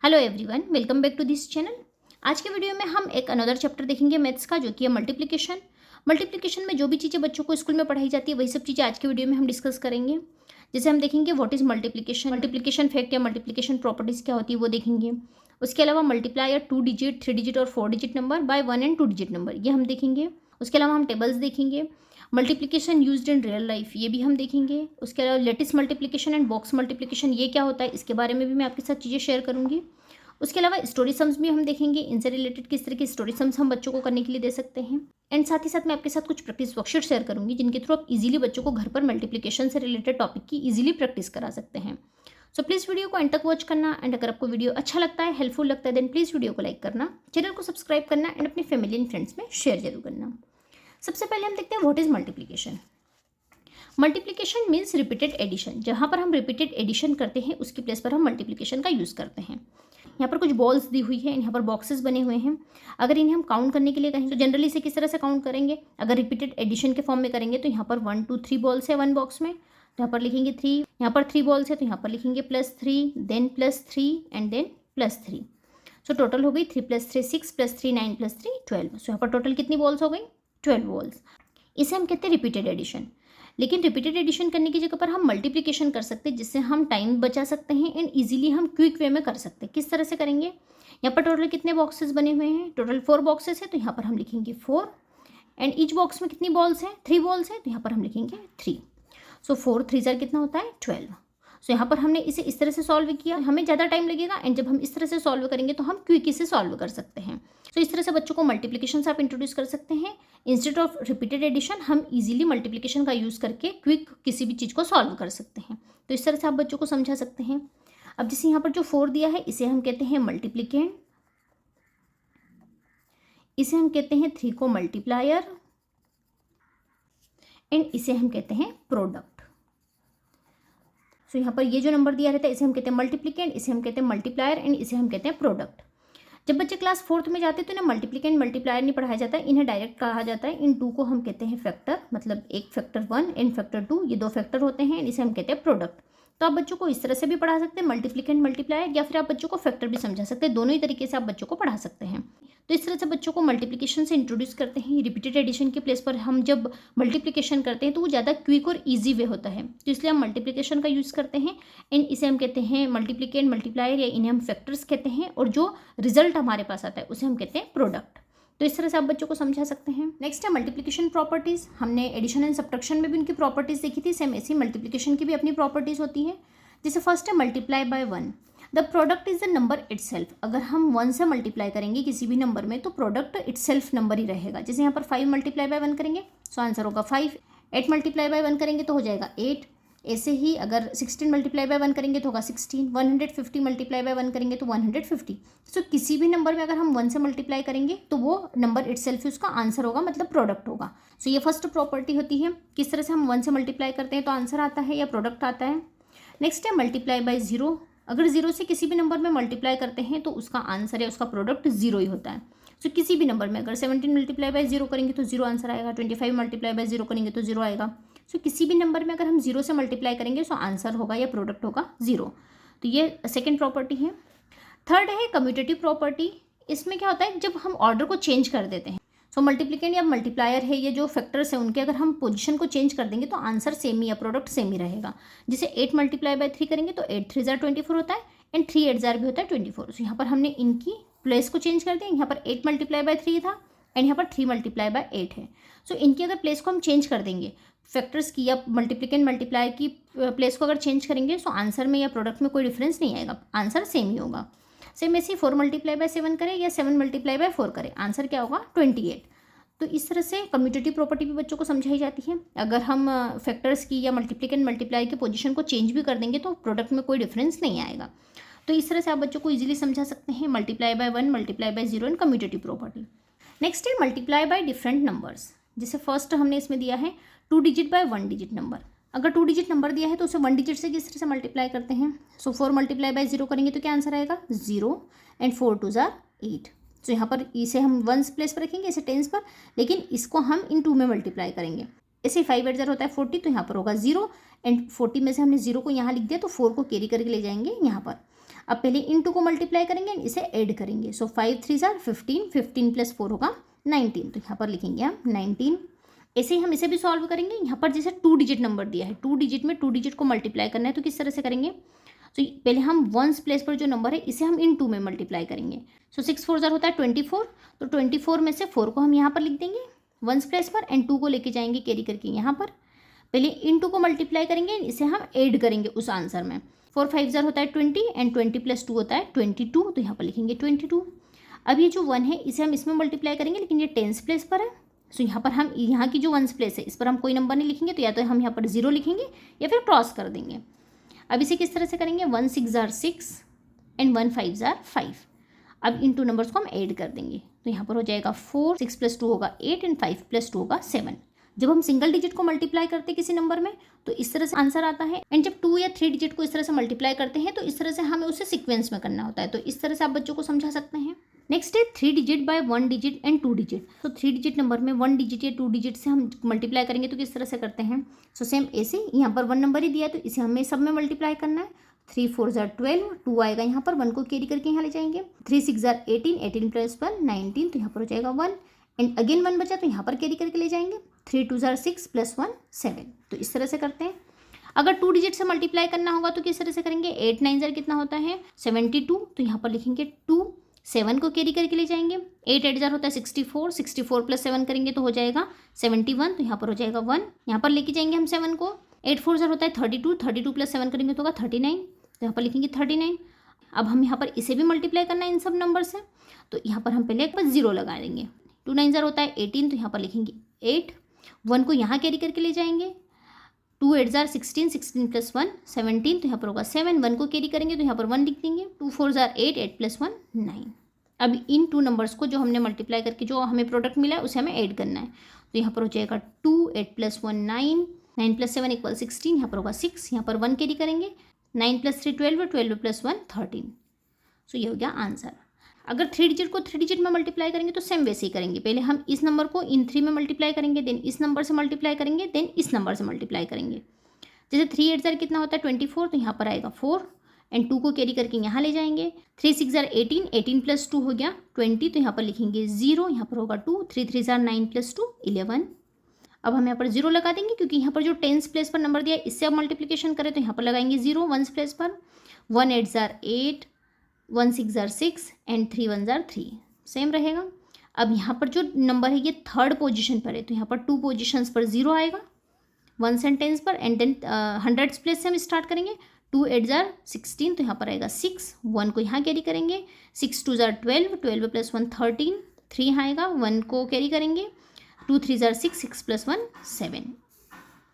Hello everyone, welcome back to this channel. आज के video में हम एक अनदर चैप्टर देखेंगे मैथ्स का, जो कि है मल्टीप्लिकेशन। मल्टीप्लिकेशन में जो भी चीज़ें बच्चों को स्कूल में पढ़ाई जाती है वही सब चीज़ें आज के वीडियो में हम डिस्कस करेंगे। जैसे हम देखेंगे what is multiplication, multiplication fact या मल्टीप्लिकेशन प्रॉपर्टीज़ क्या होती है वो देखेंगे। उसके अलावा मल्टीप्लाई या 2 डिजिट, 3 डिजिट और 4 digit number by 1 and 2 digit number, ये हम देखेंगे। उसके अलावा हम टेबल्स देखेंगे। Multiplication used in real life, ये भी हम देखेंगे। उसके अलावा lattice multiplication and box multiplication, ये क्या होता है इसके बारे में भी मैं आपके साथ चीज़ें शेयर करूँगी। उसके अलावा स्टोरी सम्स भी हम देखेंगे, इनसे रिलेटेड किस तरह की स्टोरी सम्स हम बच्चों को करने के लिए दे सकते हैं। एंड साथ ही साथ मैं आपके साथ कुछ प्रैक्टिस वर्कशीट शेयर करूंगी, जिनके थ्रू आप इजीली बच्चों को घर पर मल्टीप्लिकेशन से रिलेटेड टॉपिक की इजीली प्रैक्टिस करा सकते हैं। सो प्लीज़ वीडियो को एंड तक वॉच करना। एंड अगर आपको वीडियो अच्छा लगता है, हेल्पफुल लगता है, देन प्लीज़ वीडियो को लाइक करना, चैनल को सब्सक्राइब करना एंड अपनी फैमिली एंड फ्रेंड्स में शेयर जरूर करना। सबसे पहले हम देखते हैं what is multiplication. Multiplication means repeated addition. जहाँ पर हम रिपीटेड एडिशन करते हैं उसकी प्लेस पर हम मल्टीप्लिकेशन का यूज़ करते हैं। यहाँ पर कुछ बॉल्स दी हुई है, यहाँ पर बॉक्सेस बने हुए हैं। अगर इन्हें हम काउंट करने के लिए कहें तो जनरली इसे किस तरह से काउंट करेंगे। अगर रिपीटेड एडिशन के फॉर्म में करेंगे तो यहाँ पर 1 2 3 बॉल्स है वन बॉक्स में, तो यहाँ पर लिखेंगे 3। यहाँ पर 3 बॉल्स है तो यहाँ पर लिखेंगे +3, then +3 and then +3। So total हो गई 3 + 3 6 + 3 9 + 3 12। सो यहाँ पर टोटल कितनी बॉल्स हो गई? 12 बॉल्स। इसे हम कहते हैं रिपीटेड एडिशन। लेकिन रिपीटेड एडिशन करने की जगह पर हम मल्टीप्लिकेशन कर सकते हैं, जिससे हम टाइम बचा सकते हैं एंड इजीली हम क्विक वे में कर सकते हैं। किस तरह से करेंगे? यहाँ पर टोटल कितने बॉक्सेस बने हुए हैं? टोटल 4 बॉक्सेस है, तो यहाँ पर हम लिखेंगे 4 एंड ईच बॉक्स में कितनी बॉल्स हैं? 3 बॉल्स हैं, तो यहाँ पर हम लिखेंगे 3। सो 4 3 जार कितना होता है? 12। सो यहाँ पर हमने इसे इस तरह से सॉल्व किया, हमें ज़्यादा टाइम लगेगा एंड जब हम इस तरह से सॉल्व करेंगे तो हम क्विक से सॉल्व कर सकते हैं। सो इस तरह से बच्चों को मल्टीप्लिकेशन से आप इंट्रोड्यूस कर सकते हैं। इंस्टेड ऑफ रिपीटेड एडिशन हम इजीली मल्टीप्लिकेशन का यूज़ करके क्विक किसी भी चीज़ को सॉल्व कर सकते हैं। तो इस तरह से आप बच्चों को समझा सकते हैं। अब जैसे यहाँ पर जो 4 दिया है इसे हम कहते हैं मल्टीप्लिकेंड, इसे हम कहते हैं 3 को मल्टीप्लायर एंड इसे हम कहते हैं प्रोडक्ट। सो यहाँ पर ये जो नंबर दिया रहता है इसे हम कहते हैं मल्टीप्लिकेंड, इसे हम कहते हैं मल्टीप्लायर एंड इसे हम कहते हैं प्रोडक्ट। जब बच्चे क्लास 4th में जाते हैं तो इन्हें मल्टीप्लिकेंड मल्टीप्लायर नहीं पढ़ाया जाता है, इन्हें डायरेक्ट कहा जाता है। इन 2 को हम कहते हैं फैक्टर, मतलब एक फैक्टर 1 एंड फैक्टर 2, ये 2 फैक्टर होते हैं, इसे हम कहते हैं प्रोडक्ट। तो आप बच्चों को इस तरह से भी पढ़ा सकते हैं, मल्टीप्लिकेंड मल्टीप्लायर, या फिर आप बच्चों को फैक्टर भी समझा सकते हैं। दोनों ही तरीके से आप बच्चों को पढ़ा सकते हैं। तो इस तरह से बच्चों को मल्टीप्लिकेशन से इंट्रोड्यूस करते हैं। रिपीटेड एडिशन के प्लेस पर हम जब मल्टीप्लिकेशन करते हैं तो वो ज़्यादा क्विक और ईजी वे होता है, तो इसलिए हम मल्टीप्लिकेशन का यूज़ करते हैं। एंड इसे हम कहते हैं मल्टीप्लिकेंड मल्टीप्लायर, या इन्हें हम फैक्टर्स कहते हैं, और जो रिजल्ट हमारे पास आता है उसे हम कहते हैं प्रोडक्ट। तो इस तरह से आप बच्चों को समझा सकते हैं। नेक्स्ट है मल्टीप्लिकेशन प्रॉपर्टीज़। हमने एडिशन एंड सब्ट्रैक्शन में भी उनकी प्रॉपर्टीज़ देखी थी, सेम ऐसी मल्टीप्लिकेशन की भी अपनी प्रॉपर्टीज़ होती है। जैसे फर्स्ट है multiply by 1। The product is the number itself. अगर हम 1 से मल्टीप्लाई करेंगे किसी भी नंबर में तो प्रोडक्ट इटसेल्फ नंबर ही रहेगा। जैसे यहाँ पर 5 मल्टीप्लाई बाय 1 करेंगे सो आंसर होगा 5। 8 मल्टीप्लाई बाय 1 करेंगे तो हो जाएगा 8। ऐसे ही अगर 16 मल्टीप्लाई बाय 1 करेंगे तो होगा 16। 150 मल्टीप्लाई बाय 1 करेंगे तो 150। सो किसी भी नंबर में अगर हम 1 से मल्टीप्लाई करेंगे तो वो नंबर इटसेल्फ ही उसका आंसर होगा, मतलब प्रोडक्ट होगा। सो ये फर्स्ट प्रॉपर्टी होती है, किस तरह से हम 1 से मल्टीप्लाई करते हैं तो आंसर आता है या प्रोडक्ट आता है। नेक्स्ट है मल्टीप्लाई बाय 0। अगर 0 से किसी भी नंबर में मल्टीप्लाई करते हैं तो उसका आंसर या उसका प्रोडक्ट 0 ही होता है। सो किसी भी नंबर में अगर 17 मल्टीप्लाई बाय 0 करेंगे तो 0 आंसर आएगा। 25 मल्टीप्लाई बाय 0 करेंगे तो 0 आएगा। सो किसी भी नंबर में अगर हम 0 से मल्टीप्लाई करेंगे तो आंसर होगा या प्रोडक्ट होगा 0। तो ये सेकेंड प्रॉपर्टी है। थर्ड है कम्यूटेटिव प्रॉपर्टी। इसमें क्या होता है, जब हम ऑर्डर को चेंज कर देते हैं, सो मल्टीप्लिकेंड या मल्टीप्लायर है, ये जो फैक्टर्स हैं उनके अगर हम पोजीशन को चेंज कर देंगे तो आंसर सेम ही या प्रोडक्ट सेम ही रहेगा। जैसे 8 मल्टीप्लाई बाय 3 करेंगे तो 8 3 जार 24 होता है एंड 3 8 जार भी होता है 24। सो यहाँ पर हमने इनकी प्लेस को चेंज कर दिया। यहाँ पर 8 मल्टीप्लाई बाय 3 था एंड यहाँ पर 3 मल्टीप्लाई बाय 8 है। सो इनकी अगर प्लेस को हम चेंज कर देंगे, फैक्टर्स की या मल्टीप्लिकेंड मल्टीप्लायर की प्लेस को अगर चेंज करेंगे तो आंसर में या प्रोडक्ट में कोई डिफरेंस नहीं आएगा, आंसर सेम ही होगा। सेम ऐसे 4 मल्टीप्लाई बाय 7 करें या 7 मल्टीप्लाई बाय 4 करें, आंसर क्या होगा? 28। तो इस तरह से कम्यूटेटिव प्रॉपर्टी भी बच्चों को समझाई जाती है। अगर हम फैक्टर्स की या मल्टीप्लिकेंड मल्टीप्लाई की पोजीशन को चेंज भी कर देंगे तो प्रोडक्ट में कोई डिफरेंस नहीं आएगा। तो इस तरह से आप बच्चों को इजीली समझा सकते हैं multiply by 1, multiply by 0 and commutative property. Next है मल्टीप्लाई बाय डिफरेंट नंबर्स। जैसे फर्स्ट हमने इसमें दिया है 2 डिजिट बाय 1 डिजिट नंबर। अगर 2 डिजिट नंबर दिया है तो उसे 1 डिजिट से किस तरह से मल्टीप्लाई करते हैं। सो 4 मल्टीप्लाई बाय 0 करेंगे तो क्या आंसर आएगा? 0 एंड 4 2 जार 8। तो यहाँ पर इसे हम 1 प्लेस पर रखेंगे, इसे 10s पर, लेकिन इसको हम इन 2 में मल्टीप्लाई करेंगे। ऐसे 5 8 जार होता है 40, तो यहाँ पर होगा 0 एंड 40 में से हमने 0 को यहाँ लिख दिया तो 4 को कैरी करके ले जाएंगे यहाँ पर। अब पहले इन टू को मल्टीप्लाई करेंगे एंड इसे ऐड करेंगे। सो 5 3 जार 15, 15 प्लस 4 होगा 19, तो यहाँ पर लिखेंगे हम 19। ऐसे ही हम इसे भी सॉल्व करेंगे। यहाँ पर जैसे 2 डिजिट नंबर दिया है, 2 डिजिट में 2 डिजिट को मल्टीप्लाई करना है, तो किस तरह से करेंगे? तो पहले हम वंस प्लेस पर जो नंबर है इसे हम इन टू में मल्टीप्लाई करेंगे। सो 6 4 जार होता है 24, तो 24 में से 4 को हम यहाँ पर लिख देंगे वंस प्लेस पर एंड 2 को लेके जाएंगे कैरी करके यहाँ पर। पहले इन 2 को मल्टीप्लाई करेंगे, इसे हम ऐड करेंगे उस आंसर में। 4 5 जार होता है 20 एंड 20 प्लस 2 होता है 22, तो यहाँ पर लिखेंगे 22। अब ये जो 1 है इसे हम इसमें मल्टीप्लाई करेंगे, लेकिन ये टेंस प्लेस पर है। सो यहाँ पर हम यहाँ की जो वंस प्लेस है इस पर हम कोई नंबर नहीं लिखेंगे, तो या तो हम यहाँ पर 0 लिखेंगे या फिर क्रॉस कर देंगे। अब इसे किस तरह से करेंगे? 1 6 जार 6 एंड 1 5 जार 5। अब इन 2 नंबर्स को हम ऐड कर देंगे, तो यहाँ पर हो जाएगा 4, 6 प्लस 2 होगा 8 एंड 5 प्लस 2 होगा 7। जब हम सिंगल डिजिट को मल्टीप्लाई करते हैं किसी नंबर में तो इस तरह से आंसर आता है, एंड जब 2 या 3 डिजिट को इस तरह से मल्टीप्लाई करते हैं तो इस तरह से हमें उसे सीक्वेंस में करना होता है। तो इस तरह से आप बच्चों को समझा सकते हैं। नेक्स्ट है 3 digit bye 1 digit and 2 digit. तो 3 डिजिट नंबर में 1 डिजिट या 2 डिजिट से हम मल्टीप्लाई करेंगे तो किस तरह से करते हैं? सो सेम ऐसे यहाँ पर 1 नंबर ही दिया है तो इसे हमें सब में मल्टीप्लाई करना है। 3 4 जार 12, 2 आएगा यहाँ पर, 1 को कैरी करके यहाँ ले जाएंगे। 3 6 जार 18, 18 प्लस 1 19, तो यहाँ पर हो जाएगा 1 एंड अगेन 1 बचा तो यहाँ पर कैरी करके ले जाएंगे। 3 2 जार 6 प्लस 1 7। तो इस तरह से करते हैं। अगर 2 डिजिट से मल्टीप्लाई करना होगा तो किस तरह से करेंगे? 8 9 जार कितना होता है? 72, तो यहाँ पर लिखेंगे 2, 7 को कैरी करके ले जाएंगे। 8 8 जार होता है 64, 64 प्लस 7 करेंगे तो हो जाएगा 71, तो यहाँ पर हो जाएगा 1। यहाँ पर लेके जाएंगे हम 7 को। 8 4 जार होता है 32, 32 प्लस 7 करेंगे तो होगा 39, तो यहाँ पर लिखेंगे 39। अब हम यहाँ पर इसे भी मल्टीप्लाई करना है इन सब नंबर से, तो यहाँ पर हम पहले एक बार 0 लगा देंगे। 2 9 जार होता है 18, तो यहाँ पर लिखेंगे 8, 1 को यहाँ कैरी करके ले जाएंगे। 2 8 जार 16, 16 प्लस 1 17, तो यहाँ पर होगा 7, 1 को कैरी करेंगे तो यहाँ पर 1 लिख देंगे। 2 4 जार 8, 8 प्लस 1 9। अब इन 2 नंबर्स को जो हमने मल्टीप्लाई करके जो हमें प्रोडक्ट मिला है उसे हमें ऐड करना है, तो यहाँ पर हो जाएगा 2 8 प्लस 1 9, 9 प्लस 7 इक्वल 16, यहाँ पर होगा 6, यहाँ पर 1 कैरी करेंगे। 9 प्लस 3 12, 12 प्लस 1 13। सो ये हो गया आंसर। अगर 3 डिजिट को 3 डिजिट में मल्टीप्लाई करेंगे तो सेम वैसे ही करेंगे। पहले हम इस नंबर को इन 3 में मल्टीप्लाई करेंगे, देन इस नंबर से मल्टीप्लाई करेंगे, देन इस नंबर से मल्टीप्लाई करेंगे। जैसे 3 8 जार कितना होता है 24, तो यहाँ पर आएगा 4 एंड 2 को कैरी करके यहाँ ले जाएंगे। 3 6 जार 18, 18 प्लस 2 हो गया 20, तो यहाँ पर लिखेंगे 0, यहाँ पर होगा 2। 3 3 जार 9 प्लस 2 11। अब हम यहाँ पर 0 लगा देंगे क्योंकि यहाँ पर जो टेंस प्लेस पर नंबर दिया है इससे अब मल्टीप्लिकेशन करें तो यहाँ पर लगाएंगे 0 वंस प्लेस पर। 1 8 jar 8, 1 6 jar 6 and 3 1 jar 3 same रहेगा। अब यहाँ पर जो नंबर है ये 3rd पोजीशन पर है, तो यहाँ पर 2 पोजीशंस पर 0 आएगा वंस एंड टेंस पर, एंड देन 100 प्लेस से हम स्टार्ट करेंगे। 2 8 जार 16, तो यहाँ पर आएगा 6, 1 को यहाँ कैरी करेंगे। 6 2 जार 12, 12 प्लस 1 13, 3 यहाँ आएगा, 1 को कैरी करेंगे। 2 3 जार 6, 6 प्लस 1 7।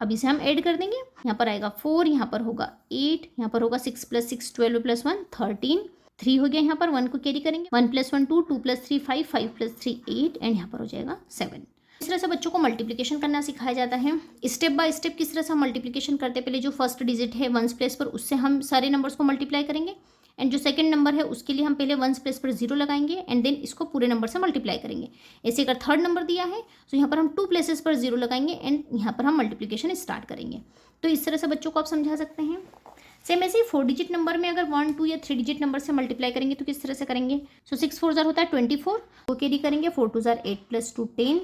अब इसे हम ऐड कर देंगे, यहाँ पर आएगा 4, यहाँ पर होगा 8, यहाँ पर होगा 6 प्लस 6 12 प्लस 1 13, 3 हो गया यहाँ पर, 1 को कैरी करेंगे। 1 प्लस 1 2, 2 प्लस 3 5, 5 प्लस 3 8 एंड यहाँ पर हो जाएगा 7। इस तरह से बच्चों को मल्टीप्लिकेशन करना सिखाया जाता है। स्टेप बाय स्टेप किस तरह से हम मल्टीप्लिकेशन करते हैं, पहले जो फर्स्ट डिजिट है वंस प्लेस पर उससे हम सारे नंबर्स को मल्टीप्लाई करेंगे, एंड जो सेकंड नंबर है उसके लिए हम पहले वंस प्लेस पर 0 लगाएंगे एंड देन इसको पूरे नंबर से मल्टीप्लाई करेंगे। ऐसे अगर 3rd नंबर दिया है तो यहाँ पर हम 2 प्लेसेस पर 0 लगाएंगे एंड यहाँ पर हम मल्टीप्लिकेशन स्टार्ट करेंगे। तो इस तरह से बच्चों को आप समझा सकते हैं। सेम ऐसे ही 4 डिजिट नंबर में अगर 1 2 या 3 डिजिट नंबर से मल्टीप्लाई करेंगे तो किस तरह से करेंगे? सो 6 4 जार होता है 24, वो कैरी करेंगे। 4 2 जार 8 प्लस 2 10,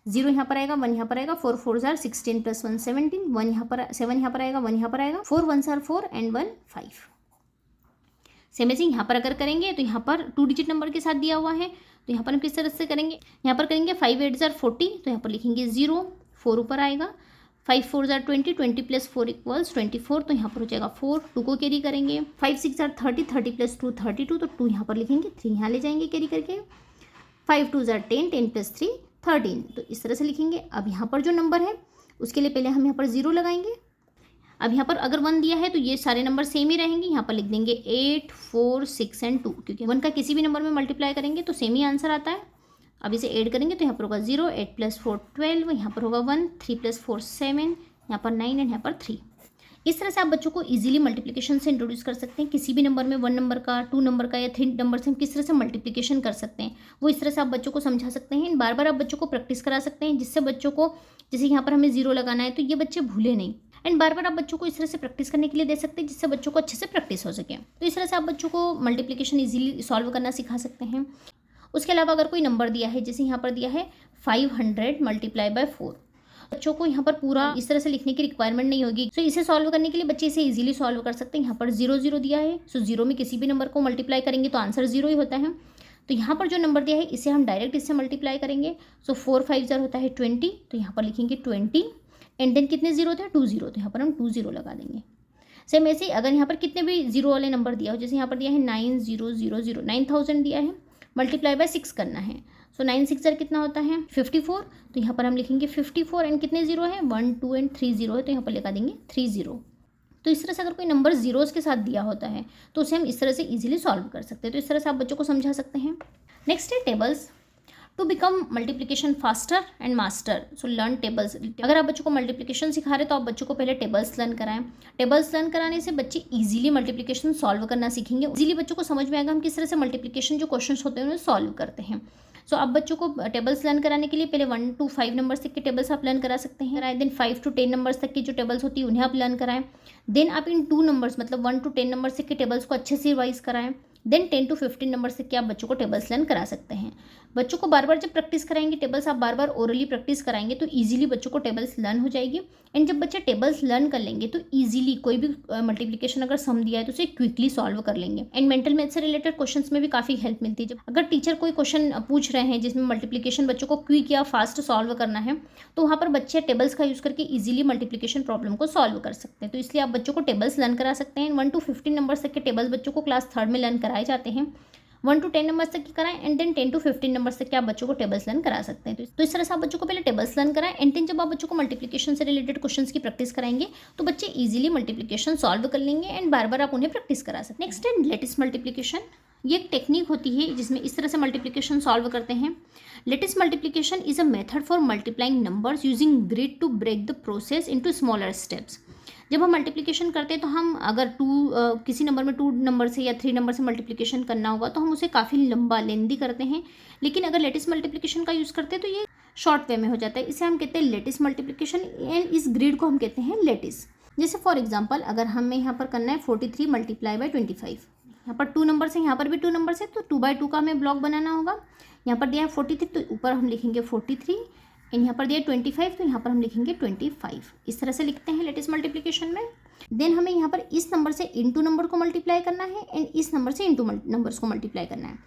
0 यहाँ पर आएगा, 1 यहाँ पर आएगा। 4 4 जार 16 प्लस 1 17, 1 यहाँ पर 7 यहाँ पर आएगा, 1 यहाँ पर आएगा। 4 1 जार 4 एंड 1 5। सेम ऐसे यहाँ पर अगर करेंगे तो यहाँ पर 2 डिजिट नंबर के साथ दिया हुआ है, तो यहाँ पर हम किस तरह से करेंगे? यहाँ पर करेंगे 5 8 जार 40, तो यहाँ पर लिखेंगे 0, 4 ऊपर आएगा। 5 4 जार 20, 20 प्लस 4 इक्वल्स 24, तो यहाँ पर हो जाएगा 4, 2 को कैरी करेंगे। 5 6 जार 30, 30 प्लस 2 32, तो 2 यहाँ पर लिखेंगे, 3 यहाँ ले जाएंगे कैरी करके। 5 2 जार 10, 10 प्लस 3 13, तो इस तरह से लिखेंगे। अब यहाँ पर जो नंबर है उसके लिए पहले हम यहाँ पर 0 लगाएंगे। अब यहाँ पर अगर 1 दिया है तो ये सारे नंबर सेम ही रहेंगे, यहाँ पर लिख देंगे 8 4 6 एंड 2, क्योंकि 1 का किसी भी नंबर में मल्टीप्लाई करेंगे तो सेम ही आंसर आता है। अब इसे ऐड करेंगे तो यहाँ पर होगा 0, 8 प्लस 4 12, यहाँ पर होगा 1, 3 प्लस 4 7, यहाँ पर 9 एंड यहाँ पर 3। इस तरह से आप बच्चों को इजीली मल्टीप्लिकेशन से इंट्रोड्यूस कर सकते हैं। किसी भी नंबर में 1 नंबर का, 2 नंबर का या 3 नंबर से हम किस तरह से मल्टीप्लिकेशन कर सकते हैं वो इस तरह से आप बच्चों को समझा सकते हैं। बार बार आप बच्चों को प्रैक्टिस करा सकते हैं, जिससे बच्चों को, जैसे यहाँ पर हमें 0 लगाना है तो ये बच्चे भूले नहीं। एंड बार बार आप बच्चों को इस तरह से प्रैक्टिस करने के लिए दे सकते हैं जिससे बच्चों को अच्छे से प्रैक्टिस हो सके। तो इस तरह से आप बच्चों को मल्टीप्लिकेशन ईजिली सॉल्व करना सिखा सकते हैं। उसके अलावा अगर कोई नंबर दिया है, जैसे यहाँ पर दिया है 500 मल्टीप्लाई बाय 4, बच्चों को यहाँ पर पूरा इस तरह से लिखने की रिक्वायरमेंट नहीं होगी। सो इसे सॉल्व करने के लिए बच्चे इसे इजीली सॉल्व कर सकते हैं। यहाँ पर 0 0 दिया है, सो 0 में किसी भी नंबर को मल्टीप्लाई करेंगे तो आंसर 0 ही होता है। तो यहाँ पर जो नंबर दिया है इसे हम डायरेक्ट इससे मल्टीप्लाई करेंगे। सो 4 5 0 होता है 20, तो यहाँ पर लिखेंगे 20 एंड देन कितने जीरो होते हैं 2 0, तो यहाँ पर हम 2 0 लगा देंगे। सेम ऐसे ही अगर यहाँ पर कितने भी जीरो वाले नंबर दिया हो, जैसे यहाँ पर दिया है 9000, 9000 दिया है, मल्टीप्लाई बाय 6 करना है। सो 9 6 0 कितना होता है 54, तो यहाँ पर हम लिखेंगे 54 एंड कितने जीरो है 1 2 एंड 3 0 है, तो यहाँ पर लगा देंगे 3 0। तो इस तरह से अगर कोई नंबर जीरोस के साथ दिया होता है तो उसे हम इस तरह से इजीली सॉल्व कर सकते हैं। तो इस तरह से आप बच्चों को समझा सकते हैं। नेक्स्ट है tables. To become multiplication faster and master, so learn tables. अगर आप बच्चों को मल्टीप्लिकेशन सिखा रहे हैं तो आप बच्चों को पहले टेबल्स लर्न कराएं। टेबल्स लर्न कराने से बच्चे इजीली मल्टीप्लिकेशन सॉल्व करना सीखेंगे। इजीली बच्चों को समझ में आएगा हम किस तरह से मल्टीप्लिकेशन जो क्वेश्चंस होते हैं उन्हें सॉल्व करते हैं। सो आप बच्चों को टेबल्स लर्न कराने के लिए पहले 1 to 5 नंबर्स तक के टेबल्स आप लर्न करा सकते हैं। देन 5 to 10 नंबर्स तक की जो टेबल्स होती है उन्हें आप लर्न कराएं। देन आप इन 2 नंबर्स मतलब 1 to 10 नंबर्स तक के टेबल्स को अच्छे से रिवाइज कराएं। देन 10 to 15 नंबर्स तक के आप बच्चों को टेबल्स लर्न करा सकते हैं। बच्चों को बार बार जब प्रैक्टिस कराएंगे टेबल्स, आप बार बार ओरली प्रैक्टिस कराएंगे तो इजीली बच्चों को टेबल्स लर्न हो जाएगी। एंड जब बच्चे टेबल्स लर्न कर लेंगे तो इजीली कोई भी मल्टीप्लिकेशन अगर सम दिया है तो उसे क्विकली सॉल्व कर लेंगे। एंड मेंटल मैथ से रिलेटेड क्वेश्चंस में भी काफ़ी हेल्प मिलती है। जब अगर टीचर कोई क्वेश्चन पूछ रहे हैं जिसमें मल्टीप्लिकेशन बच्चों को क्विक या फास्ट सॉल्व करना है तो वहाँ पर बच्चे टेबल्स का यूज़ करके इजीली मल्टीप्लिकेशन प्रॉब्लम को सॉल्व कर सकते हैं। तो इसलिए आप बच्चों को टेबल्स लर्न करा सकते हैं। 1 to 15 नंबर्स तक के टेबल्स बच्चों को क्लास 3rd में लर्न कराए जाते हैं। 1 to 10 नंबर्स तक की कराएं एंड देन 10 to 15 नंबर्स तक के आप बच्चों को टेबल्स लर्न करा सकते हैं। तो इस तरह से आप बच्चों को पहले टेबल्स लर्न कराएं एंड देन जब आप बच्चों को मल्टीप्लिकेशन से रिलेटेड क्वेश्चंस की प्रैक्टिस कराएंगे तो बच्चे इजीली मल्टीप्लिकेशन सॉल्व कर लेंगे एंड बार बार आप उन्हें प्रैक्टिस करा सकते हैं। नेक्स्ट है लेटिस मल्टीप्लिकेशन। ये एक टेक्निक होती है जिसमें इस तरह से मल्टीप्लिकेशन सॉल्व करते हैं। Lattice multiplication is a method for multiplying numbers using grid to break the process into smaller steps. जब हम मल्टीप्लिकेशन करते हैं तो हम अगर किसी नंबर में 2 नंबर से या 3 नंबर से मल्टीप्लिकेशन करना होगा तो हम उसे काफ़ी लंबा लेंदी करते हैं। लेकिन अगर लेटिस मल्टीप्लिकेशन का यूज़ करते हैं तो ये शॉर्ट वे में हो जाता है। इसे हम कहते हैं लेटिस मल्टीप्लिकेशन एंड इस ग्रिड को हम कहते हैं लेटिस। जैसे फॉर एग्जाम्पल अगर हमें यहाँ पर करना है 43 मल्टीप्लाई बाय 25, यहाँ पर 2 नंबर से, यहाँ पर भी 2 नंबर से, तो 2 by 2 का हमें ब्लॉक बनाना होगा। यहाँ पर दिया है 43 तो ऊपर हम लिखेंगे 43 एंड यहाँ पर दिया है 25 तो यहाँ पर हम लिखेंगे 25। इस तरह से लिखते हैं लेटिस मल्टीप्लिकेशन में। देन हमें यहाँ पर इस नंबर से इंटू नंबर को मल्टीप्लाई करना है एंड इस नंबर से इंटू नंबर्स को मल्टीप्लाई करना है।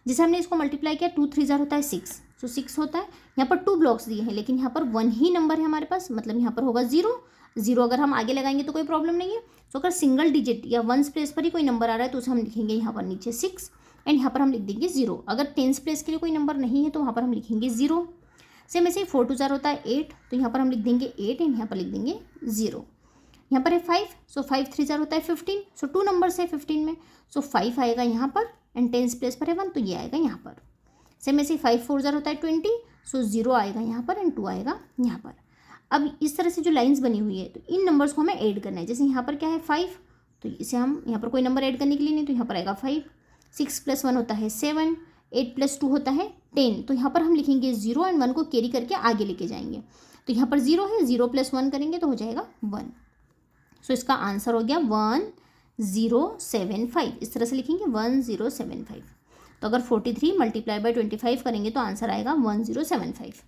जैसे हमने इसको मल्टीप्लाई किया 2 3 0 होता है 6, सो 6 होता है। यहाँ पर 2 ब्लॉक्स दिए हैं लेकिन यहाँ पर 1 ही नंबर है हमारे पास, मतलब यहाँ पर होगा 0 0। अगर हम आगे लगाएंगे तो कोई प्रॉब्लम नहीं है। तो अगर सिंगल डिजिट या 1s प्लेस पर ही कोई नंबर आ रहा है तो उसे हम लिखेंगे यहाँ पर नीचे 6 एंड यहाँ पर हम लिख देंगे 0। अगर 10s प्लेस के लिए कोई नंबर नहीं है तो वहाँ पर हम लिखेंगे 0। सेम ऐसे ही 4 2 0 होता है 8, तो यहाँ पर हम लिख देंगे 8 एंड यहाँ पर लिख देंगे 0। यहाँ पर है 5, सो 5 3 0 होता है 15, सो 2 नंबर्स है 15 में, सो 5 आएगा यहाँ पर एंड 10s प्लेस पर है 1 तो ये आएगा यहाँ पर। सेम ऐसे 5 4 0 होता है 20, सो 0 आएगा यहाँ पर एंड 2 आएगा यहाँ पर। अब इस तरह से जो लाइंस बनी हुई है तो इन नंबर्स को हमें ऐड करना है। जैसे यहाँ पर क्या है 5, तो इसे हम यहाँ पर कोई नंबर ऐड करने के लिए नहीं, तो यहाँ पर आएगा 5, 6 + 1 होता है 7, 8 + 2 होता है 10, तो यहाँ पर हम लिखेंगे 0 एंड 1 को कैरी करके आगे लेके जाएंगे। तो यहाँ पर 0 है, 0 + 1 करेंगे तो हो जाएगा 1। सो इसका आंसर हो गया 1075। इस तरह से लिखेंगे 1075। तो अगर 43 मल्टीप्लाई बाय 25 करेंगे तो आंसर आएगा 1075।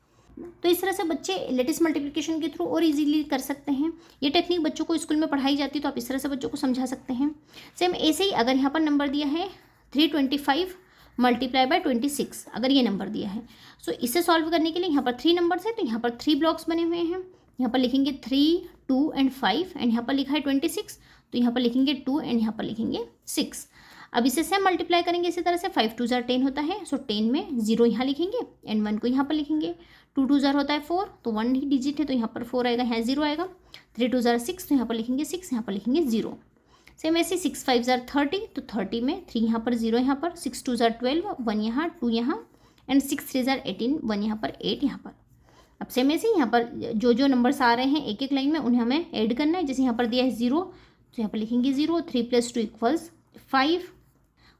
तो इस तरह से बच्चे लेटिस मल्टीप्लिकेशन के थ्रू और इजीली कर सकते हैं। ये टेक्निक बच्चों को स्कूल में पढ़ाई जाती है तो आप इस तरह से बच्चों को समझा सकते हैं। सेम ऐसे ही अगर यहाँ पर नंबर दिया है 325 मल्टीप्लाई बाय 26, अगर ये नंबर दिया है सो इसे सॉल्व करने के लिए यहाँ पर 3 नंबर्स है तो यहाँ पर 3 ब्लॉक्स बने हुए हैं। यहाँ पर लिखेंगे 3 2 एंड 5 एंड यहाँ पर लिखा है 26, तो यहाँ पर लिखेंगे 2 एंड यहाँ पर लिखेंगे 6। अब इसे सेम मल्टीप्लाई करेंगे इसी तरह से। 5 2 10 होता है, सो 10 में 0 यहाँ लिखेंगे एंड 1 को यहाँ पर लिखेंगे। 2 2 होता है 4, तो 1 ही डिजिट है तो यहाँ पर 4 आएगा, यहाँ 0 आएगा। 3 2 6, तो यहाँ पर लिखेंगे 6, यहाँ पर लिखेंगे 0। सेम ऐसे 6 5 30, तो 30 में 3 यहाँ पर 0 यहाँ पर, 6 2 12, 1 यहाँ 2 यहाँ एंड 6 3 18, 1 यहाँ पर 8 यहाँ पर। अब सेम ऐसे यहाँ पर जो नंबर्स आ रहे हैं एक एक लाइन में उन्हें हमें ऐड करना है। जैसे यहाँ पर दिया है 0, तो यहाँ पर लिखेंगे 0, 3 + 2 = 5,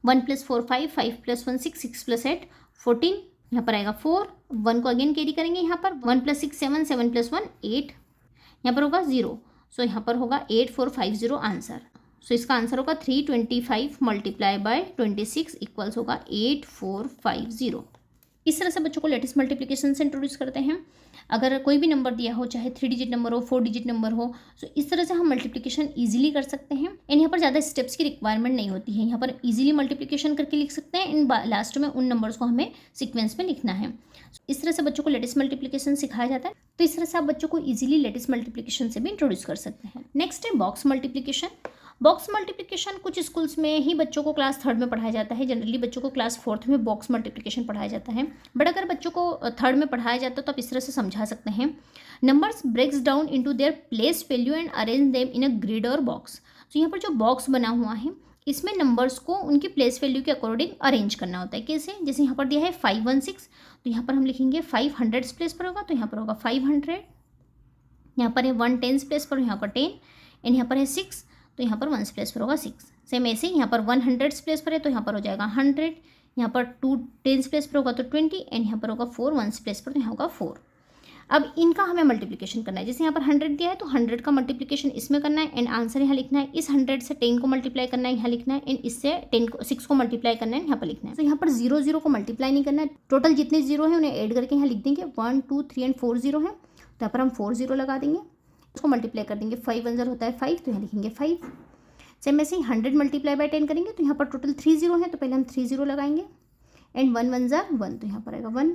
1 + 4 5, 5 + 1 6, 6 + 8 14, यहाँ पर आएगा 4, 1 को अगेन कैरी करेंगे यहाँ पर, 1 + 6 7, 7 + 1 8, यहाँ पर होगा 0। सो यहाँ पर होगा 8450 आंसर। सो इसका आंसर होगा 325 मल्टीप्लाई बाय 26 इक्वल्स होगा 8450। इस तरह से बच्चों को लेटेस्ट मल्टीप्लिकेशन से इंट्रोड्यूस करते हैं। अगर कोई भी नंबर दिया हो, चाहे 3 डिजिट नंबर हो, 4 डिजिट नंबर हो, सो इस तरह से हम मल्टीप्लिकेशन इजीली कर सकते हैं। एंड यहाँ पर ज़्यादा स्टेप्स की रिक्वायरमेंट नहीं होती है, यहाँ पर इजीली मल्टीप्लिकेशन करके लिख सकते हैं। इन लास्ट में उन नंबर्स को हमें सीक्वेंस में लिखना है। इस तरह से बच्चों को लेटेस्ट मल्टीप्लिकेशन सिखाया जाता है। तो इस तरह से आप बच्चों को इजीली लेटेस्ट मल्टीप्लिकेशन से भी इंट्रोड्यूस कर सकते हैं। नेक्स्ट है बॉक्स मल्टीप्लिकेशन। बॉक्स मल्टीप्लिकेशन कुछ स्कूल्स में ही बच्चों को क्लास 3rd में पढ़ाया जाता है। जनरली बच्चों को क्लास 4th में बॉक्स मल्टीप्लिकेशन पढ़ाया जाता है। बट अगर बच्चों को 3rd में पढ़ाया जाता है तो आप इस तरह से समझा सकते हैं। Numbers breaks down into their place value and arrange them in a grid और बॉक्स। तो यहाँ पर जो बॉक्स बना हुआ है इसमें नंबर्स को उनकी प्लेस वैल्यू के अकॉर्डिंग अरेंज करना होता है। कैसे? जैसे यहाँ पर दिया है 516, तो यहाँ पर हम लिखेंगे 5 हंड्रेड्स प्लेस पर होगा, तो यहाँ पर होगा 500। यहाँ पर है 1 टेंस प्लेस पर, यहाँ पर 10। एंड यहाँ पर है 6, तो यहाँ पर 1 प्लेस पर होगा 6। सेम ऐसे यहाँ पर 1 हंड्रेड्स प्लेस पर है, तो यहाँ पर हो जाएगा 100। यहाँ पर 2 टेंस प्लेस पर होगा तो 20। एंड यहाँ पर होगा 4 1 प्लेस पर, तो यहाँ होगा 4। अब इनका हमें मल्टीप्लिकेशन करना है। जैसे यहाँ पर 100 दिया है तो 100 का मल्टीप्लिकेशन इसमें करना है एंड आंसर यहाँ लिखना है। इस 100 से 10 को मल्टीप्लाई करना है, यहाँ लिखना है। एंड इससे 6 को मल्टीप्लाई करना है, यहाँ पर लिखना है। तो यहाँ पर 0 0 को मल्टीप्लाई नहीं करना है। टोटल जितने 0 है उन्हें ऐड करके यहाँ लिख देंगे। 1 2 3 एंड 4 0 है, तो यहाँ पर हम 4 0 लगा देंगे। उसको मल्टीप्लाई कर देंगे। 5 1 होता है 5, तो यहाँ लिखेंगे 5। सेम ऐसे ही 100 मल्टीप्लाई बाय 10 करेंगे, तो यहाँ पर टोटल 3 0 है, तो पहले हम 3 0 लगाएंगे। एंड 1 1 1, तो यहाँ पर आएगा 1।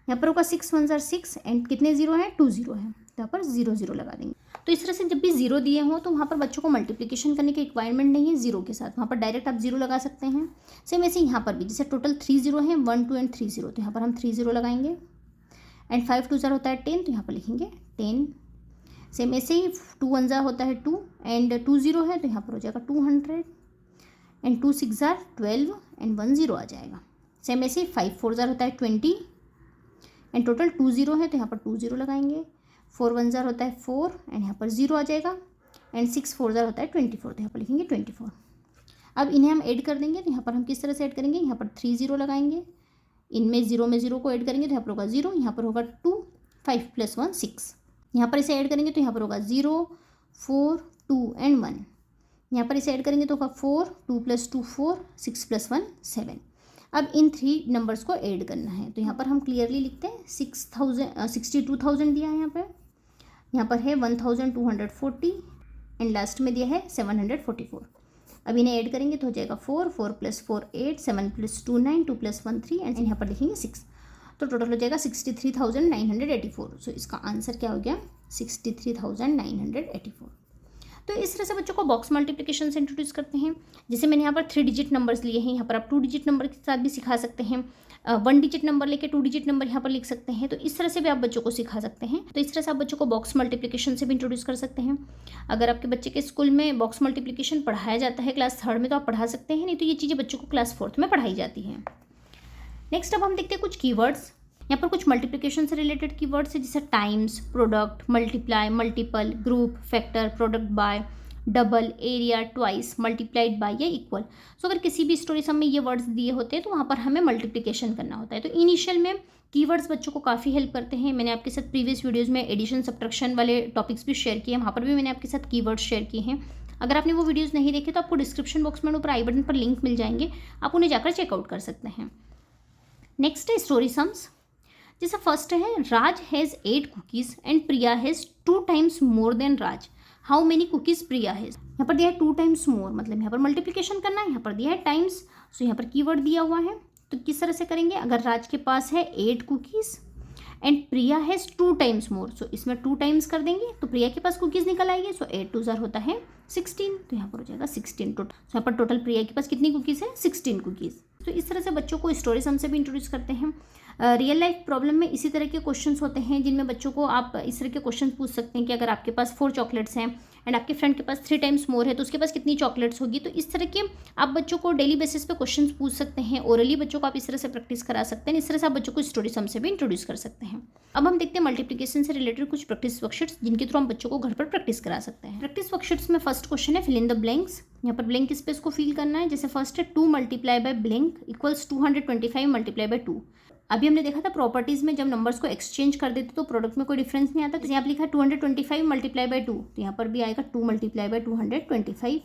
यहाँ पर होगा 6 1 6। एंड कितने 0 है? 2 0 है, तो यहाँ पर 0 0 लगा देंगे। तो इस तरह से जब भी 0 दिए हों तो वहाँ पर बच्चों को मल्टीप्लिकेशन करने की रिक्वायरमेंट नहीं है 0 के साथ, वहाँ पर डायरेक्ट आप 0 लगा सकते हैं। सेम ऐसे यहाँ पर भी जैसे टोटल 3 0 है, 1 2 एंड 3 0, तो यहाँ पर हम 3 0 लगाएंगे। एंड 5 2 होता है 10, तो यहाँ पर लिखेंगे 10। सेम ऐसे ही 2 1 होता है 2 एंड 2 0 है, तो यहाँ पर हो जाएगा 200। एंड 2 6 12 एंड 1 0 आ जाएगा। सेम ऐसे 5 4 होता है 20 एंड टोटल 2 0 है, तो यहाँ पर 2 0 लगाएंगे। 4 1 होता है 4 एंड यहाँ पर 0 आ जाएगा। एंड 6 4 होता है 24, तो यहाँ पर लिखेंगे 24। अब इन्हें हम ऐड कर देंगे, तो यहाँ पर हम किस तरह से ऐड करेंगे? यहाँ पर 3 0 लगाएंगे, इनमें 0 में 0 को ऐड करेंगे, तो यहाँ पर होगा 0। यहाँ पर होगा 2 5 + 1 6। यहाँ पर इसे ऐड करेंगे तो यहाँ पर होगा 0 4 2 एंड 1। यहाँ पर इसे ऐड करेंगे तो होगा 4 2 + 2 4 6 + 1 7। अब इन 3 नंबर्स को ऐड करना है, तो यहाँ पर हम क्लियरली लिखते हैं 62,000 दिया है। यहाँ पर है 1240 एंड लास्ट में दिया है 744। अब इन्हें ऐड करेंगे तो हो जाएगा 4 4 + 4 8 7 + 2 9 2 + 1 3 एंड यहाँ पर लिखेंगे 6, तो टोटल हो जाएगा 63,984। सो इसका आंसर क्या हो गया? 63,984। तो इस तरह से बच्चों को बॉक्स मल्टीप्लिकेशन से इंट्रोड्यूस करते हैं। जैसे मैंने यहाँ पर 3 डिजिट नंबर्स लिए हैं, यहाँ पर आप 2 डिजिट नंबर के साथ भी सिखा सकते हैं। 1 डिजिट नंबर लेके 2 डिजिट नंबर यहाँ पर लिख सकते हैं। तो इस तरह से भी आप बच्चों को सिखा सकते हैं। तो इस तरह से आप बच्चों को बॉक्स मल्टीप्लिकेशन से भी इंट्रोड्यूस कर सकते हैं। अगर आपके बच्चे के स्कूल में बॉक्स मल्टीप्लिकेशन पढ़ाया जाता है क्लास 3rd में, तो आप पढ़ा सकते हैं। नहीं तो ये चीज़ें बच्चों को क्लास 4th में पढ़ाई जाती हैं। नेक्स्ट अब हम देखते हैं कुछ कीवर्ड्स। यहाँ पर कुछ मल्टीप्लिकेशन से रिलेटेड कीवर्ड्स है, जैसे times, product, multiply, multiple, group, factor, product by, double, area, twice, multiplied by या इक्वल। सो अगर किसी भी स्टोरी सम में ये वर्ड्स दिए होते हैं तो वहाँ पर हमें मल्टीप्लिकेशन करना होता है। तो इनिशियल में कीवर्ड्स बच्चों को काफ़ी हेल्प करते हैं। मैंने आपके साथ प्रीवियस वीडियोज़ में एडिशन सब्ट्रैक्शन वाले टॉपिक्स भी शेयर किए हैं, वहाँ पर भी मैंने आपके साथ कीवर्ड्स शेयर किए हैं। अगर आपने वो वीडियोज़ नहीं देखे तो आपको डिस्क्रिप्शन बॉक्स में ऊपर आई बटन पर लिंक मिल जाएंगे, आप उन्हें जाकर चेकआउट कर सकते हैं। नेक्स्ट है स्टोरी सम्स। जैसे फर्स्ट है, Raj has 8 cookies and Priya has 2 times more than Raj. How many cookies Priya has. यहाँ पर दिया है 2 टाइम्स मोर, मतलब यहाँ पर मल्टीप्लिकेशन करना है। यहाँ पर दिया है टाइम्स, सो यहाँ पर कीवर्ड दिया हुआ है। तो किस तरह से करेंगे? अगर राज के पास है 8 cookies and Priya has 2 times more, so इसमें 2 टाइम्स कर देंगे तो प्रिया के पास कुकीज़ निकल आएगी। सो 8 2 होता है 16, तो यहाँ पर हो जाएगा 16 टोटल। सो यहाँ पर टोटल प्रिया के पास कितनी कुकीज़ है? 16 कुकीज़। तो इस तरह से बच्चों को स्टोरी सम से भी इंट्रोड्यूस करते हैं। रियल लाइफ प्रॉब्लम में इसी तरह के क्वेश्चंस होते हैं जिनमें बच्चों को आप इस तरह के क्वेश्चन पूछ सकते हैं कि अगर आपके पास 4 चॉकलेट्स हैं एंड आपके फ्रेंड के पास 3 टाइम्स मोर है तो उसके पास कितनी चॉकलेट्स होगी। तो इस तरह के आप बच्चों को डेली बेसिस पे क्वेश्चंस पूछ सकते हैं। ओरली बच्चों को आप इस तरह से प्रैक्टिस करा सकते हैं। इस तरह से आप बच्चों को स्टोरी सम से भी इंट्रोड्यूस कर सकते हैं। अब हम देखते हैं मल्टीप्लिकेशन से रिलेटेड कुछ प्रैक्टिस वर्कशीट्स जिनके थ्रू हम बच्चों को घर पर प्रैक्टिस करा सकते हैं। प्रैक्टिस वर्कशीट्स में फर्स्ट क्वेश्चन है फिल इन द ब्लैंक्स। यहाँ पर ब्लैंक स्पेस को फिल करना है। जैसे फर्स्ट है 2 × ब्लैंक इक्वल्स 225 × 2। अभी हमने देखा था प्रॉपर्टीज़ में जब नंबर्स को एक्सचेंज कर देते तो प्रोडक्ट में कोई डिफरेंस नहीं आता। तो यहाँ पर लिखा 225 मल्टीप्लाई बाय 2, तो यहाँ पर भी आएगा 2 मल्टीप्लाई बाय 225।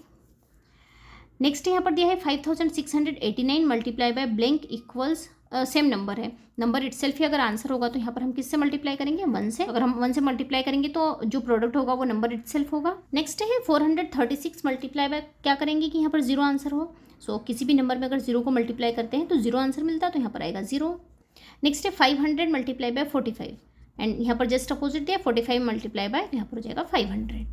नेक्स्ट यहाँ पर दिया है 5689 multiply by blank equals same number है, नंबर इटसेल्फ ही अगर आंसर होगा तो यहाँ पर हम किससे मल्टीप्लाई करेंगे, 1 से। अगर हम 1 से मल्टीप्लाई करेंगे तो जो प्रोडक्ट होगा वो नंबर इटसेल्फ होगा। नेक्स्ट है 436 मल्टीप्लाई बाय, क्या करेंगे कि यहाँ पर 0 आंसर हो। सो किसी भी नंबर में अगर 0 को मल्टीप्लाई करते हैं तो 0 आंसर मिलता है, तो यहाँ पर आएगा 0। नेक्स्ट है 500 मल्टीप्लाई बाय 45, एंड यहाँ पर जस्ट अपोजिट दिया 45 मल्टीप्लाई बाय, तो यहाँ पर हो जाएगा 500।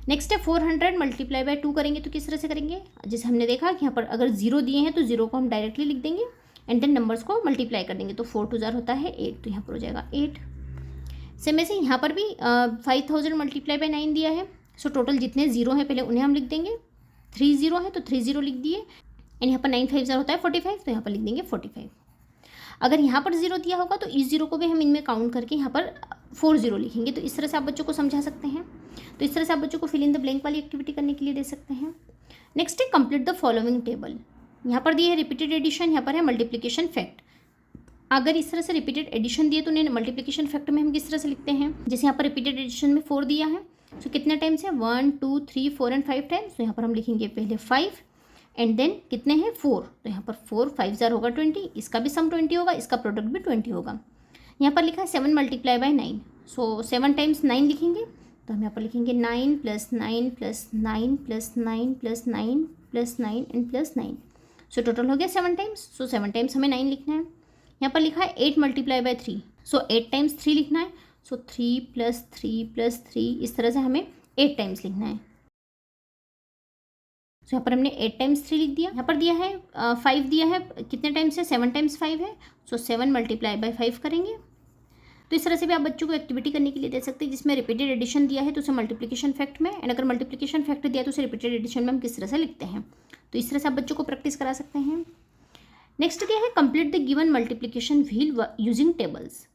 नेक्स्ट है 400 मल्टीप्लाई बाय 2 करेंगे तो किस तरह से करेंगे, जैसे हमने देखा कि यहाँ पर अगर 0 दिए हैं तो 0 को हम डायरेक्टली लिख देंगे एंड देन नंबर्स को मल्टीप्लाई कर देंगे, तो 4 2 होता है 8, तो यहाँ पर हो जाएगा 8। सेम ऐसे यहाँ पर भी 5000 मल्टीप्लाई बाय 9 दिया है। सो टोटल जितने 0 हैं पहले उन्हें हम लिख देंगे, 3 0 है तो 3 0 लिख दिए, एंड यहाँ पर 9 5 होता है 45, तो यहाँ पर लिख देंगे 45। अगर यहाँ पर 0 दिया होगा तो इस 0 को भी हम इनमें काउंट करके यहाँ पर 4 0 लिखेंगे। तो इस तरह से आप बच्चों को समझा सकते हैं। तो इस तरह से आप बच्चों को फिल इन द ब्लैंक वाली एक्टिविटी करने के लिए दे सकते हैं। नेक्स्ट है कंप्लीट द फॉलोइंग टेबल। यहाँ पर दिए है रिपीटेड एडिशन, यहाँ पर है मल्टीप्लिकेशन फैक्ट। अगर इस तरह से रिपीटेड एडिशन दिए तो उन्हें मल्टीप्लिकेशन फैक्ट में हम किस तरह से लिखते हैं, जैसे यहाँ पर रिपीटेड एडिशन में 4 दिया है, तो कितने टाइम्स है 1 2 3 4 एंड 5 टाइम्स। तो यहाँ पर हम लिखेंगे पहले 5 एंड देन कितने हैं 4, तो यहाँ पर 4 5 जार होगा 20, इसका भी सम 20 होगा, इसका प्रोडक्ट भी 20 होगा। यहाँ पर लिखा है 7 मल्टीप्लाई बाय 9, सो 7 टाइम्स 9 लिखेंगे, तो हम यहाँ पर लिखेंगे 9 + 9 + 9 + 9 + 9 + 9 एंड +9, सो टोटल हो गया 7 टाइम्स। सो 7 टाइम्स हमें 9 लिखना है। यहाँ पर लिखा है 8 मल्टीप्लाई बाय 3, सो 8 टाइम्स 3 लिखना है, सो 3 + 3 + 3, इस तरह से हमें 8 टाइम्स लिखना है। सो यहाँ पर हमने 8 टाइम्स 3 लिख दिया। यहाँ पर दिया है 5 दिया है, कितने टाइम्स है 7 टाइम्स 5 है, सो 7 मल्टीप्लाई बाय 5 करेंगे। तो इस तरह से भी आप बच्चों को एक्टिविटी करने के लिए दे सकते हैं, जिसमें रिपीटेड एडिशन दिया है तो उसे मल्टीप्लिकेशन फैक्ट में, एंड अगर मल्टीप्लिकेशन फैक्ट दिया तो उसे रिपीटेड एडिशन में हम किस तरह से लिखते हैं। तो इस तरह से आप बच्चों को प्रैक्टिस करा सकते हैं। नेक्स्ट क्या है complete the given multiplication wheel using tables.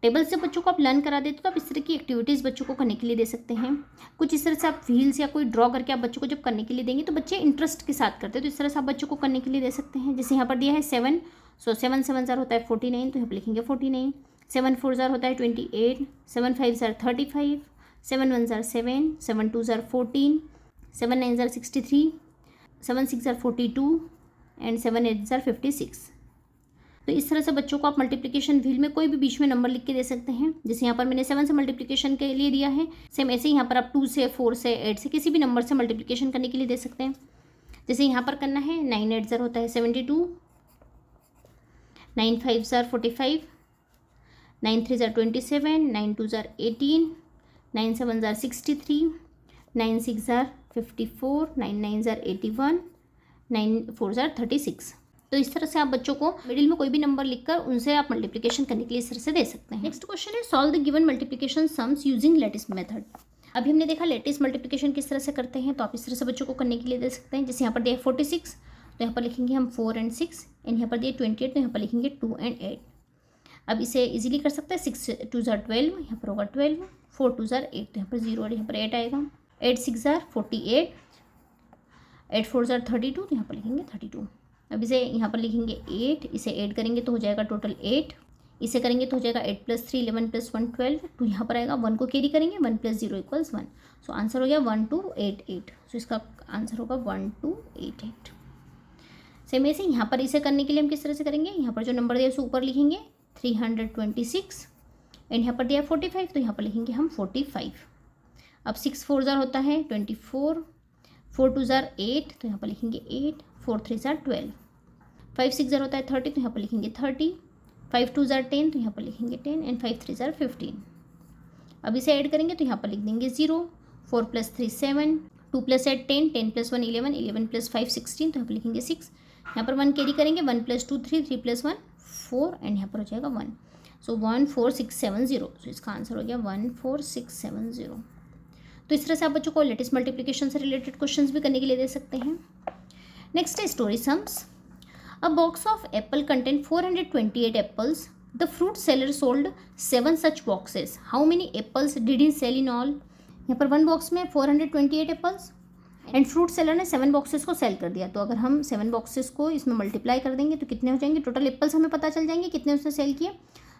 Table से बच्चों को आप लर्न करा देते तो आप इस तरह की एक्टिविटीज़ बच्चों को करने के लिए दे सकते हैं। कुछ इस तरह से आप व्हील्स या कोई ड्रॉ करके आप बच्चों को जब करने के लिए देंगे तो बच्चे इंटरेस्ट के साथ करते हैं, तो इस तरह से आप बच्चों को करने के लिए दे सकते हैं। जैसे यहाँ पर दिया है 7, सो 7 7 जार होता है 49, तो यहाँ पर लिखेंगे 49। 7 4 जार होता है 28, 7 5 jar 35, 7 1 jar 7, 7 2 jar 14, 7 9 jar 63, 7 6 jar 42 and 7 8 jar 56। तो इस तरह से बच्चों को आप मल्टीप्लिकेशन व्हील में कोई भी बीच में नंबर लिख के दे सकते हैं। जैसे यहाँ पर मैंने 7 से मल्टीप्लिकेशन के लिए दिया है, सेम ऐसे ही यहाँ पर आप 2 से 4 से 8 से किसी भी नंबर से मल्टीप्लिकेशन करने के लिए दे सकते हैं। जैसे यहाँ पर करना है 9 8 जार होता है 72, 9 5 jar 45, 9 3 jar 27, 9 2 jar 18, 9 7 jar 63, 9 6 jar 54, 9 9 jar 81, 9 4 jar 36। तो इस तरह से आप बच्चों को मिडिल में कोई भी नंबर लिखकर उनसे आप मल्टीप्लिकेशन करने के लिए इस तरह से दे सकते हैं। नेक्स्ट क्वेश्चन है solve the given multiplication sums using lattice method. अभी हमने देखा लेटिस मल्टीप्लिकेशन किस तरह से करते हैं, तो आप इस तरह से बच्चों को करने के लिए दे सकते हैं। जैसे यहाँ पर दिया 46, तो यहाँ पर लिखेंगे हम 4 एंड 6, एंड यहाँ पर दिया 28, तो यहाँ पर लिखेंगे 2 एंड 8। अब इसे इजीली कर सकते हैं, 6 2 जार 12, यहाँ पर होगा 12, 4 2 जार 8, तो यहाँ पर 0 और यहाँ पर 8 आएगा, 8 6 जार 48, 8 4 जार 32, तो यहाँ पर लिखेंगे 32। अब इसे यहाँ पर लिखेंगे 8, इसे ऐड करेंगे तो हो जाएगा टोटल 8, इसे करेंगे तो हो जाएगा 8 + 3 11 + 1 12, तो यहाँ पर आएगा 1 को कैरी करेंगे, 1 + 0 = 1, सो आंसर हो गया 1288। सो इसका आंसर होगा 1288। सेम ऐसे यहाँ पर इसे करने के लिए हम किस तरह से करेंगे, यहाँ पर जो नंबर दिया उसे ऊपर लिखेंगे 326, एंड यहाँ पर दिया 45, तो यहाँ पर लिखेंगे हम 45। अब 6 4 जार होता है 24, 4 2 जार 8, तो यहाँ पर लिखेंगे 8, 4 3 जार 12, 5 6 जार होता है 30, तो यहाँ पर लिखेंगे 30, 5 2 जार 10, तो यहाँ पर लिखेंगे 10, एंड 5 3 जार 15। अब इसे ऐड करेंगे तो यहाँ पर लिख देंगे 0, 4 + 3 7, 2 + 8 10, 10 + 1 11, 11 + 5 16, तो यहाँ पर लिखेंगे 6, यहाँ पर 1 कैरी करेंगे, 1 + 2 3, 3 + 1 4, एंड यहाँ पर हो जाएगा 1, सो 14670। सो इसका आंसर हो गया 14670। तो इस तरह से आप बच्चों को लेटेस्ट मल्टीप्लिकेशन से रिलेटेड क्वेश्चंस भी करने के लिए दे सकते हैं। नेक्स्ट है story sums. A box of apple content 428 apples. The fruit seller sold 7 such boxes. How many apples did he sell in all. यहाँ पर 1 बॉक्स में 428 एप्पल्स एंड फ्रूट सेलर ने 7 बॉक्सेस को सेल कर दिया। तो अगर हम 7 बॉक्सेस को इसमें मल्टीप्लाई कर देंगे तो कितने हो जाएंगे, टोटल एप्पल्स हमें पता चल जाएंगे कितने उसने सेल किए।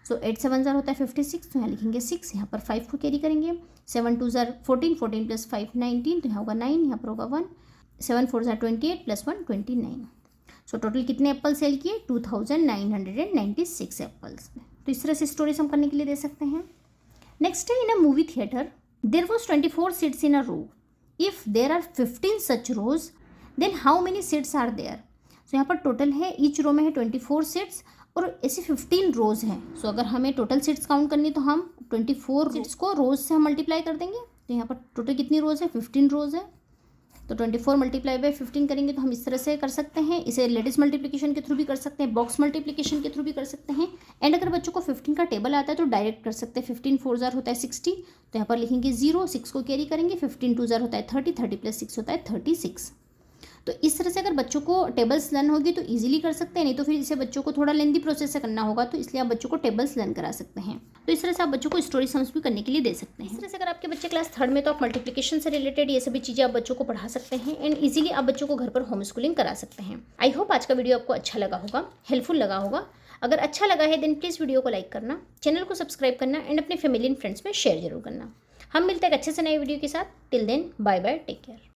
सो 8 7 ज़ार होता है 56, तो यहाँ लिखेंगे 6, यहाँ पर 5 को कैरी करेंगे, 7 2 ज़ार 14, 14 प्लस 5 19, तो यहाँ होगा 9, यहाँ पर होगा 1, 7 4 ज़ार 28 प्लस 1 29। सो टोटल कितने एप्पल सेल किए, 2996 एप्पल्स। तो इस तरह से स्टोरीज हम करने के लिए दे सकते हैं। नेक्स्ट है, in a movie theatre there was 24 seats in a row, if there are 15 such rows then how many seats are there. So यहाँ पर टोटल है, ईच रो में है 24 सीट्स और ऐसे 15 रोज हैं। सो अगर हमें टोटल सीट्स काउंट करनी तो हम 24 सीट्स को रोज से हम मल्टीप्लाई कर देंगे। तो यहाँ पर टोटल कितनी रोज है, 15 रोज है। तो 24 मल्टीप्लाई बाय 15 करेंगे तो हम इस तरह से कर सकते हैं। इसे लेडिस मल्टीप्लिकेशन के थ्रू भी कर सकते हैं, बॉक्स मल्टीप्लिकेशन के थ्रू भी कर सकते हैं। एंड अगर बच्चों को 15 का टेबल आता है तो डायरेक्ट कर सकते हैं। 15 4 ज़ार होता है 60, तो यहाँ पर लिखेंगे 0, 6 को कैरी करेंगे। 15 2 ज़ार होता है 30, 30 प्लस 6 होता है 36। तो इस तरह से अगर बच्चों को टेबल्स लर्न होगी तो इजीली कर सकते हैं, नहीं तो फिर इसे बच्चों को थोड़ा लेंदी प्रोसेस से करना होगा, तो इसलिए आप बच्चों को टेबल्स लर्न करा सकते हैं। तो इस तरह से आप बच्चों को स्टोरी सम्स भी करने के लिए दे सकते हैं। इस तरह से अगर आपके बच्चे क्लास 3rd में तो आप मल्टीप्लिकेशन से रिलेटेड ये सभी चीज़ें आप बच्चों को पढ़ा सकते हैं एंड इजीली आप बच्चों को घर पर होम स्कूलिंग करा सकते हैं। आई होप आज का वीडियो आपको अच्छा लगा होगा, हेल्पफुल लगा होगा। अगर अच्छा लगा है देन प्लीज़ वीडियो को लाइक करना, चैनल को सब्सक्राइब करना एंड अपने फैमिली एंड फ्रेंड्स में शेयर जरूर करना। हम मिलते हैं एक अच्छे से नए वीडियो के साथ। Till then bye bye, take care.